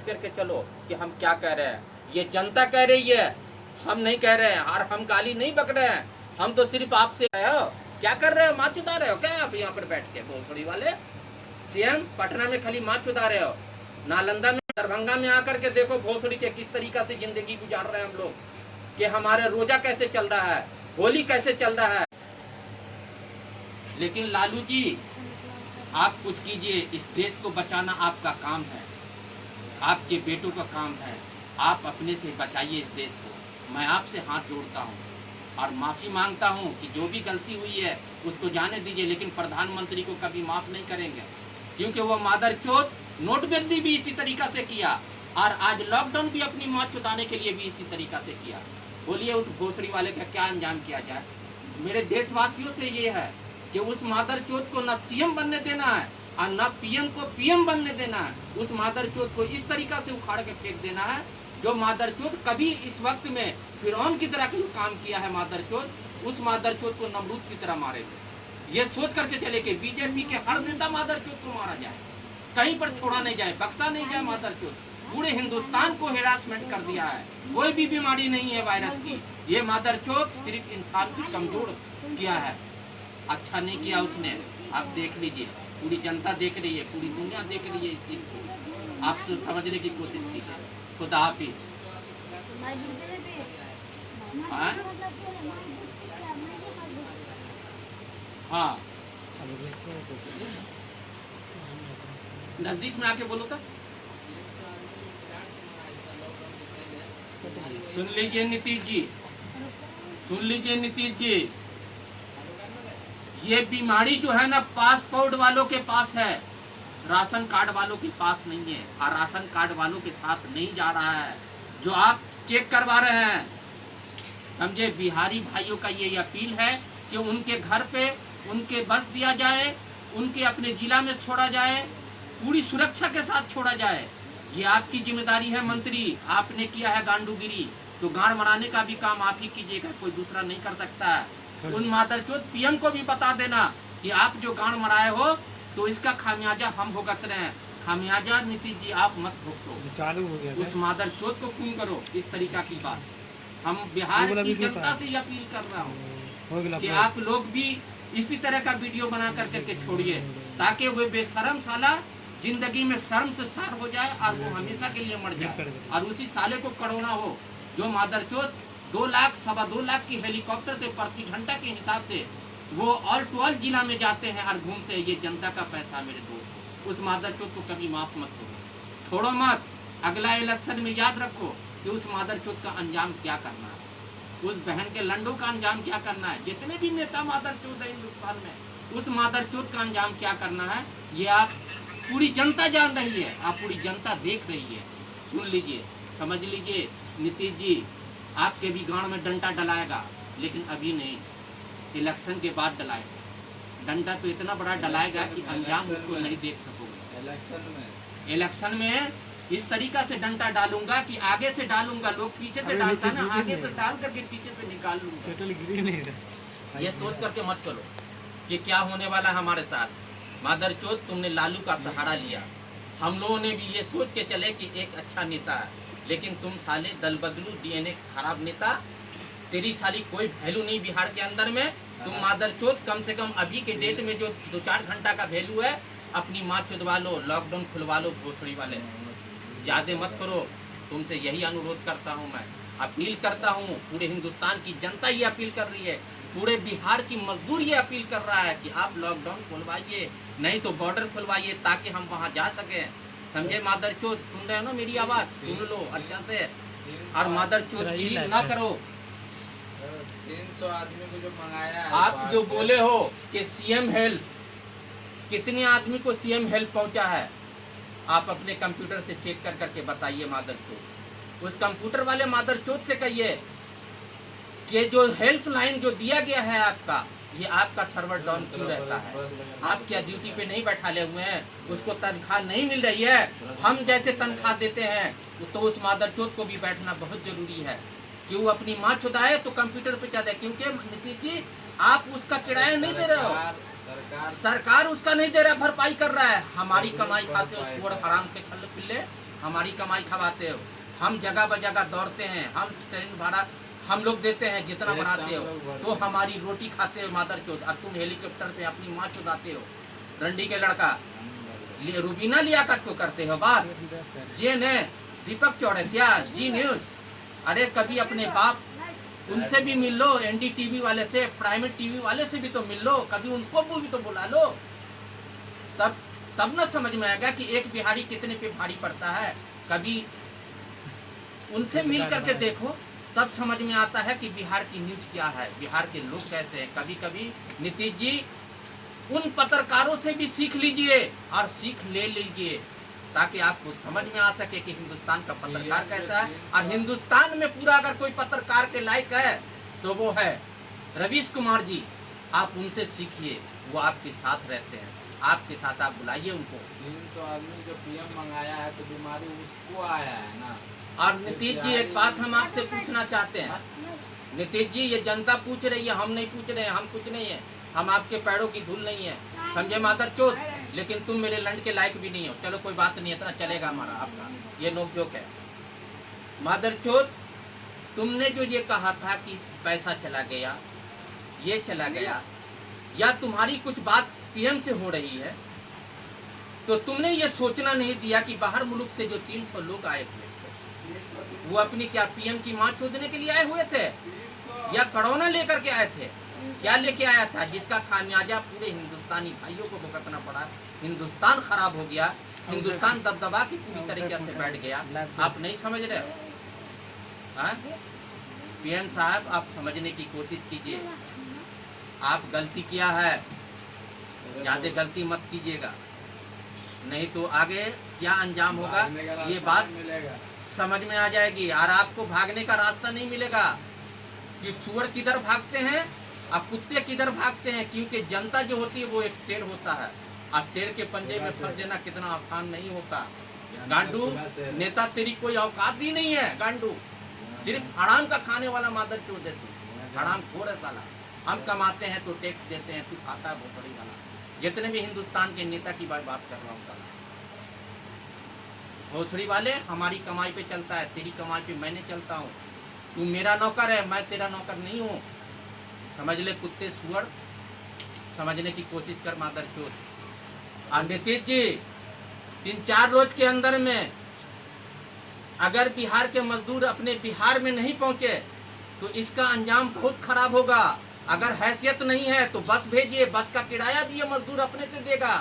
करके चलो कि हम क्या कह रहे हैं। ये जनता कह रही है, हम नहीं कह रहे हैं, और हम गाली नहीं बक रहे हैं। हम तो सिर्फ आपसे हो क्या कर रहे हो, माँ चुदा रहे हो क्या आप यहाँ पर बैठ के भोसड़ी वाले। सीएम पटना में खाली माँ चुदा रहे हो, नालंदा में दरभंगा में आकर के देखो भोसड़ी के किस तरीका से जिंदगी गुजार रहे हैं हम लोग, कि हमारे रोजा कैसे चल रहा है, होली कैसे चल रहा है। लेकिन लालू जी आप कुछ कीजिए, इस देश को बचाना आपका काम है, आपके बेटों का काम है। आप अपने से बचाइए इस देश को। मैं आपसे हाथ जोड़ता हूँ और माफ़ी मांगता हूँ कि जो भी गलती हुई है उसको जाने दीजिए, लेकिन प्रधानमंत्री को कभी माफ़ नहीं करेंगे, क्योंकि वो मादरचोद नोटबंदी भी इसी तरीका से किया और आज लॉकडाउन भी अपनी मौत छुड़ाने के लिए भी इसी तरीका से किया। बोलिए उस भोसड़ी वाले का क्या अंजाम किया जाए। मेरे देशवासियों से ये है कि उस मादरचोद को न सीएम बनने देना है और न पीएम को पीएम बनने देना है। उस मादरचोद को इस तरीका से उखाड़ के फेंक देना है जो मादरचोद कभी इस वक्त में फिरौन की तरह का काम किया है। मादरचोद, उस मादरचोद को नमरूद की तरह मारेंगे। ये सोच करके चले कि बीजेपी के हर नेता मादरचोद को मारा जाए, कहीं पर छोड़ा नहीं जाए, बख्शा नहीं जाए। मादरचोद पूरे हिंदुस्तान को हिरासमेंट कर दिया है, कोई भी बीमारी नहीं है वायरस की। ये मादरचोद सिर्फ इंसान को कमजोर किया है, अच्छा नहीं किया उसने। आप देख लीजिए, पूरी जनता देख रही है, पूरी दुनिया देख रही है इस चीज को। आप तो समझने की कोशिश कीजिए। खुदा हाफिज। हाँ नजदीक में आके बोलो तो। सुन लीजिए नीतीश जी, सुन लीजिए नीतीश जी, ये बीमारी जो है ना पासपोर्ट वालों के पास है, राशन कार्ड वालों के पास नहीं है, और राशन कार्ड वालों के साथ नहीं जा रहा है जो आप चेक करवा रहे हैं। समझे, बिहारी भाइयों का ये अपील है कि उनके घर पे उनके बस दिया जाए, उनके अपने जिला में छोड़ा जाए, पूरी सुरक्षा के साथ छोड़ा जाए। ये आपकी जिम्मेदारी है मंत्री, आपने किया है गांडूगिरी, तो गांड मराने का भी काम आप ही कीजिएगा, कोई दूसरा नहीं कर सकता है। उन मादरचोद पीएम को भी बता देना कि आप जो गांड मराए हो तो इसका खामियाजा हम भुगत रहे हैं। खामियाजा नीतीश जी आप मत भुगतो, चालू हो गया, उस मादरचोद को खून करो। इस तरीका की बात हम बिहार की जनता से अपील कर रहा हूँ कि आप लोग भी इसी तरह का वीडियो बना करके छोड़िए, ताकि वो बेशरम साला जिंदगी में शर्म से सार हो जाए और वो हमेशा के लिए मर जाए, और उसी साले को करोना हो जो मादरचोद 2 लाख 2.25 लाख की हेलीकॉप्टर से प्रति घंटा के हिसाब से वो ऑल टू ऑल जिला में जाते हैं और घूमते हैं। ये जनता का पैसा मेरे दोस्त, उस मादरचोद को कभी माफ मत करो, छोड़ो मत। अगला इलेक्शन में याद रखो कि उस मादरचोद का अंजाम क्या करना है, उस बहन के लंडों का अंजाम क्या करना है। जितने भी नेता मादरचोद है हिंदुस्तान में, उस मादरचोद का अंजाम क्या करना है ये आप पूरी जनता जान रही है, आप पूरी जनता देख रही है। सुन लीजिए, समझ लीजिए नीतीश जी, आपके भी गांव में डंडा डलाएगा, लेकिन अभी नहीं, इलेक्शन के बाद डलाएगा। डंडा तो इतना बड़ा डलाएगा कि अंजाम उसको नहीं देख सकोगे। इलेक्शन में इस तरीका से डंडा डालूंगा कि आगे से डालूंगा, लोग पीछे से डालता ना, आगे से डाल करके पीछे से निकाल लूंगा। ये सोच करके मत चलो कि क्या होने वाला हमारे साथ। मादरचोद, तुमने लालू का सहारा लिया, हम लोगों ने भी ये सोच के चले कि एक अच्छा नेता है, लेकिन तुम साले दल बदलू डीएनए खराब नेता, तेरी साली कोई वैल्यू नहीं बिहार के अंदर में। तुम मादरचोद कम से कम अभी के डेट में जो 2-4 घंटा का वैल्यू है, अपनी माँ चुदवा लो, लॉकडाउन खुलवा लो। भोसड़ी वाले ज्यादा मत करो, तुमसे यही अनुरोध करता हूँ, मैं अपील करता हूँ। पूरे हिंदुस्तान की जनता ये अपील कर रही है, पूरे बिहार की मजदूर ये अपील कर रहा है कि आप लॉकडाउन खुलवाइए, नहीं तो बॉर्डर खुलवाइए ताकि हम वहाँ जा सके। समझे मादरचोद, सुन रहे हो ना मेरी आवाज, सुन लो अच्छा से, और मादरचोदगिरी ना करो। 300 आदमी को जो मंगाया है, आप जो बोले हो कि सीएम हेल्प, कितने आदमी को सीएम हेल्प पहुंचा है, आप अपने कंप्यूटर से चेक कर करके बताइए मादरचोद। उस कंप्यूटर वाले मादरचोद से कहिए कि जो हेल्पलाइन जो दिया गया है आपका, ये आपका सर्वर डाउन क्यों रहता है, आप क्या ड्यूटी पे नहीं बैठाले हुए हैं, उसको तनख्वाह नहीं मिल रही है, हम जैसे तनख्वाह देते हैं, तो उस मादरचोद को भी बैठना बहुत जरूरी है कि वो अपनी माँ चुदाए तो कंप्यूटर पे चढ़े। क्योंकि नीतीश जी आप उसका किराया नहीं दे रहे हो, सरकार उसका नहीं दे रहा, भरपाई कर रहा है। हमारी कमाई खाते हो हराम के खल्ले पिल्ले, हमारी कमाई खवाते हो। हम जगह ब जगह दौड़ते हैं, हम ट्रेन भाड़ा हम लोग देते हैं जितना बढ़ाते हो, तो हमारी रोटी खाते हो मादर चोद। और तुम हेलीकॉप्टर पे अपनी माँ चुदाते हो। रंडी के लड़का रूबीना लियाकत को करते हो बात। जे ने दीपक चौड़सिया जी न्यूज, अरे कभी अपने बाप उनसे भी मिल लो, एनडीटीवी वाले से, प्राइवेट टीवी वाले से भी तो मिल लो, कभी उनको भी तो बुला लो। तब ना समझ में आएगा कि एक बिहारी कितने पे भारी पड़ता है। कभी उनसे मिल करके देखो, तब समझ में आता है कि बिहार की न्यूज क्या है, बिहार के लोग कैसे हैं। कभी कभी नीतीश जी उन पत्रकारों से भी सीख लीजिए और सीख ले लीजिए, ताकि आपको समझ में आ सके कि हिंदुस्तान का पत्रकार कैसा है। और हिंदुस्तान में पूरा अगर कोई पत्रकार के लायक है तो वो है रवीश कुमार जी। आप उनसे सीखिए, वो आपके साथ रहते हैं, आपके साथ आप बुलाइए उनको। 300 आदमी जो पीएम मंगाया है तो बीमारी उसको आया है ना। और नीतीश जी एक बात हम आपसे पूछना चाहते हैं। नीतीश जी ये जनता पूछ रही है, हम नहीं पूछ रहे हैं, हम कुछ नहीं है, हम आपके पैरों की धूल नहीं है, समझे मादर चोद। लेकिन तुम मेरे लंड के लायक भी नहीं हो। चलो कोई बात नहीं, इतना चलेगा हमारा आपका, ये नोकझोंक है। मादर चोद, तुमने जो ये कहा था कि पैसा चला गया, ये चला गया, या तुम्हारी कुछ बात पीएम से हो रही है, तो तुमने ये सोचना नहीं दिया कि बाहर मुल्क से जो 300 लोग आए थे वो अपनी क्या पीएम की मां चोदने के लिए आए हुए थे, या करोना लेकर के आए थे? क्या लेके आया था जिसका खामियाजा पूरे हिंदुस्तानी भाइयों को भुगतना पड़ा? हिंदुस्तान खराब हो गया, हिंदुस्तान दबदबा की पूरी तरीके से बैठ गया। आप नहीं समझ रहे हो? पीएम साहब, आप समझने की कोशिश कीजिए। आप गलती किया है, ज्यादा गलती मत कीजिएगा, नहीं तो आगे क्या अंजाम होगा ये बात समझ में आ जाएगी। और आपको भागने का रास्ता नहीं मिलेगा कि सुअर किधर भागते हैं और कुत्ते किधर भागते हैं, क्योंकि जनता जो होती है वो एक शेर होता है, और शेर के पंजे में फंस जाना कितना आसान नहीं होता। गांडू नेता, तेरी कोई औकात ही नहीं है गांडू, सिर्फ हराम का खाने वाला मादर चोद है तू, हराम खोर है साला। हम कमाते हैं तो टैक्स देते हैं, तू खाता है भोसड़ी वाला। जितने भी हिंदुस्तान के नेता की बात कर रहा हूँ साला, भोसड़ी वाले हमारी कमाई पे चलता है, तेरी कमाई पे मैंने चलता हूँ। तू मेरा नौकर है, मैं तेरा नौकर नहीं हूँ। समझ ले कुत्ते सुअर, समझने की कोशिश कर मादर चोद। और नीतीश जी 3-4 रोज के अंदर में अगर बिहार के मजदूर अपने बिहार में नहीं पहुंचे तो इसका अंजाम बहुत खराब होगा। अगर हैसियत नहीं है तो बस भेजिए, बस का किराया भी ये मजदूर अपने से देगा।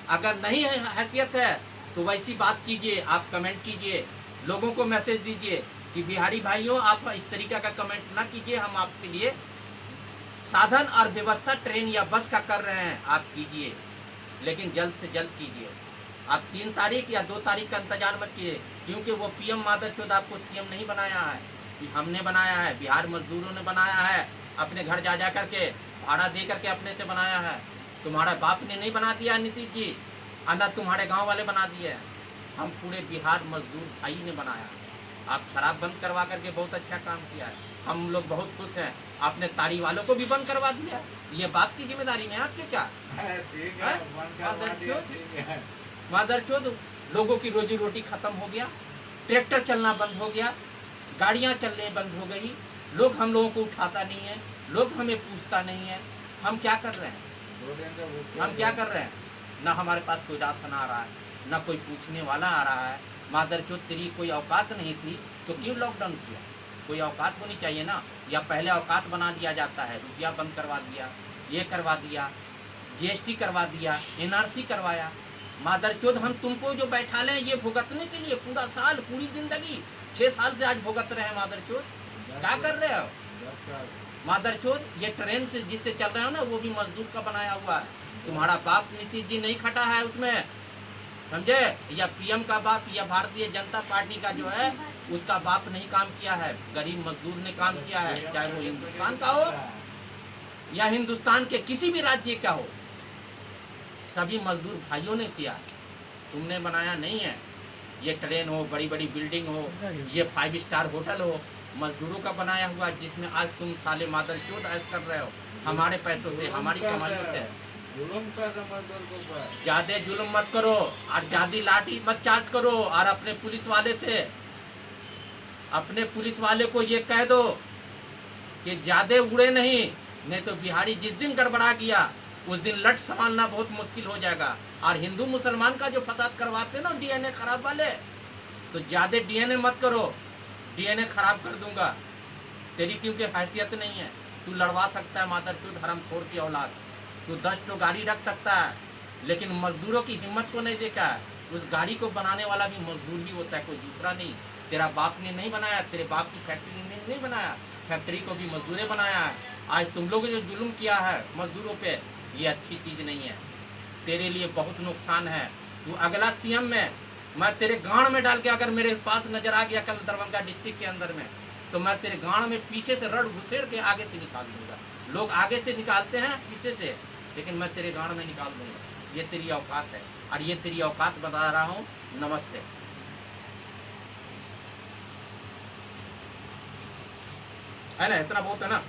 अगर नहीं है हैसियत है तो वैसी बात कीजिए, आप कमेंट कीजिए, लोगों को मैसेज दीजिए कि बिहारी भाइयों आप इस तरीका का कमेंट ना कीजिए, हम आपके लिए साधन और व्यवस्था ट्रेन या बस का कर रहे हैं, आप कीजिए, लेकिन जल्द से जल्द कीजिए। आप 3 तारीख या 2 तारीख का इंतजार मत कीजिए, क्योंकि वो पीएम मादरचोद आपको सीएम नहीं बनाया है, हमने बनाया है, बिहार मजदूरों ने बनाया है, अपने घर जा करके भाड़ा दे करके अपने से बनाया है। तुम्हारा बाप ने नहीं बना दिया नीतीश जी, ना तुम्हारे गांव वाले बना दिए, हम पूरे बिहार मजदूर भाई ने बनाया। आप शराब बंद करवा करके बहुत अच्छा काम किया है, हम लोग बहुत खुश हैं। आपने ताड़ी वालों को भी बंद करवा दिया, ये बाप की जिम्मेदारी में आपके क्या? मादरचोद, लोगों की रोजी रोटी खत्म हो गया, ट्रैक्टर चलना बंद हो गया, गाड़ियां चलने बंद हो गई, लोग हम लोगों को उठाता नहीं है, लोग हमें पूछता नहीं है। हम क्या कर रहे हैं? हम क्या कर रहे हैं? ना हमारे पास कोई राशन आ रहा है, ना कोई पूछने वाला आ रहा है। मादरचोद, तेरी कोई औकात नहीं थी तो क्यों लॉकडाउन किया? कोई औकात होनी चाहिए ना, या पहले औकात बना दिया जाता है, रुपया बंद करवा दिया, ये करवा दिया, जीएसटी करवा दिया, एनआरसी करवाया। मादरचोद, हम तुमको जो बैठा लें ये भुगतने के लिए पूरा साल, पूरी जिंदगी, 6 साल से आज भुगत रहे हैं। मादरचोद क्या कर रहे हो? मादरचोद, ये ट्रेन से जिससे चल रहे हो ना वो भी मजदूर का बनाया हुआ है, तुम्हारा बाप नीतीश जी नहीं खटा है उसमें, समझे? या पीएम का बाप या भारतीय जनता पार्टी का जो है उसका बाप नहीं काम किया है, गरीब मजदूर ने काम किया है, चाहे वो हिंदुस्तान का हो या हिंदुस्तान के किसी भी राज्य का हो, सभी मजदूर भाइयों ने किया, तुमने बनाया नहीं है। ये ट्रेन हो, बड़ी बड़ी बिल्डिंग हो, ये 5 स्टार होटल हो, मजदूरों का बनाया हुआ, जिसमें आज तुम साले मादरचोद ऐश कर रहे हो हमारे पैसों से, हमारी कमाई से। जुल्म कर रहे मजदूर के ऊपर। ज्यादा जुल्म मत करो और ज्यादा लाठी मत चार्ज करो। और अपने पुलिस वाले को ये कह दो कि ज्यादा उड़े नहीं तो बिहारी जिस दिन गड़बड़ा गया उस दिन लट संभालना बहुत मुश्किल हो जाएगा। और हिंदू मुसलमान का जो फसाद करवाते ना डीएनए खराब वाले, तो ज्यादा डीएनए मत करो, डीएनए खराब कर दूंगा तेरी, क्योंकि हैसियत नहीं है। तू लड़वा सकता है मादरचोद हरामखोर की औलाद, तू 10 तो गाड़ी रख सकता है, लेकिन मजदूरों की हिम्मत को नहीं देखा है। उस गाड़ी को बनाने वाला भी मजदूर ही होता है, कोई दूसरा नहीं। तेरा बाप ने नहीं बनाया, तेरे बाप की फैक्ट्री ने नहीं बनाया, फैक्ट्री को भी मजदूरें बनाया है। आज तुम लोगों ने जो जुल्म किया है मजदूरों पे, ये अच्छी चीज़ नहीं है, तेरे लिए बहुत नुकसान है। तू अगला सीएम में मैं तेरे गांड में डाल के, अगर मेरे पास नजर आ गया कल दरभंगा डिस्ट्रिक्ट के अंदर में, तो मैं तेरे गांड में पीछे से रड घुसेड़ के आगे से निकाल दूंगा। लोग आगे से निकालते हैं पीछे से, लेकिन मैं तेरे गांड में निकाल दूंगा। ये तेरी औकात है और ये तेरी औकात बता रहा हूँ। नमस्ते। है ना, इतना बहुत है ना।